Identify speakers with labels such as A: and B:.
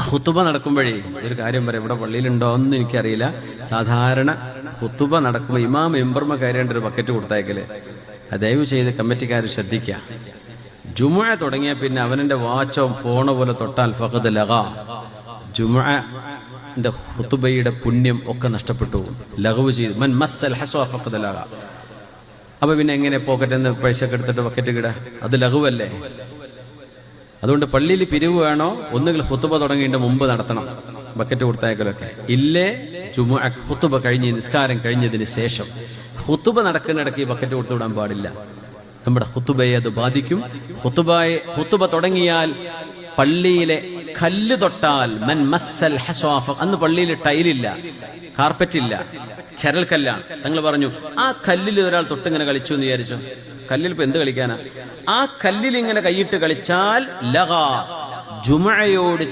A: ഖുതുബ നടക്കുമ്പോഴേ ഒരു കാര്യം പറയാം, ഇവിടെ പള്ളിയിലുണ്ടോ എന്ന് എനിക്കറിയില്ല. സാധാരണ ഖുതുബ നടക്കുമ്പോൾ ഇമാം മെമ്പർമ കയറേണ്ട ഒരു ബക്കറ്റ് കൊടുത്തയക്കല്. ദയവ് ചെയ്ത് കമ്മിറ്റിക്കാർ ശ്രദ്ധിക്കുക. ജുമുഅ തുടങ്ങിയ പിന്നെ അവന്റെ വാച്ചോ ഫോണോ പോലെ തൊട്ടാൽ ഫഖദ് ലഗാ, ജുമുഅന്റെ ഖുതുബയുടെ പുണ്യം ഒക്കെ നഷ്ടപ്പെട്ടു. ലഗവ് ചെയ്തു. മൻ മസ്സൽ ഹസ്വ ഫഖദ് ലഗാ. അപ്പൊ പിന്നെ എങ്ങനെ പോക്കറ്റിൽ നിന്ന് പൈസ ഒക്കെ എടുത്തിട്ട് ബക്കറ്റ് കിട? അത് ലഘുവല്ലേ? അതുകൊണ്ട് പള്ളിയിൽ പിരിവ് വേണോ, ഒന്നുകിൽ ഖുതുബ തുടങ്ങിയിട്ട് മുമ്പ് നടത്തണം ബക്കറ്റ് കൊടുത്തയക്കലൊക്കെ. ഇല്ലേ ജുമുഅ ഖുതുബ കഴിഞ്ഞ് നിസ്കാരം കഴിഞ്ഞതിന് ശേഷം. ഖുതുബ നടക്കുന്നിടയ്ക്ക് ഈ ബക്കറ്റ് കൊടുത്തു വിടാൻ പാടില്ല. നമ്മുടെ ഖുതുബയെ അത് ബാധിക്കും. ഖുതുബ തുടങ്ങിയാൽ പള്ളിയിലെ കല്ല് തൊട്ടാൽ മൻ മസ്സൽ ഹസ്വാഫ, അന്ന് പള്ളിയിൽ ടൈലില്ല, കാർപ്പറ്റില്ല, ചരൽക്കല്ലാണ്. തങ്ങൾ പറഞ്ഞു ആ കല്ലിൽ ഒരാൾ തൊട്ടിങ്ങനെ കളിച്ചു എന്ന് വിചാരിച്ചു. കല്ലിൽ ഇപ്പൊ എന്ത് കളിക്കാനാ? ആ കല്ലിൽ ഇങ്ങനെ കൈയിട്ട് കളിച്ചാൽ ലഗാ, ജുമുഅയോട്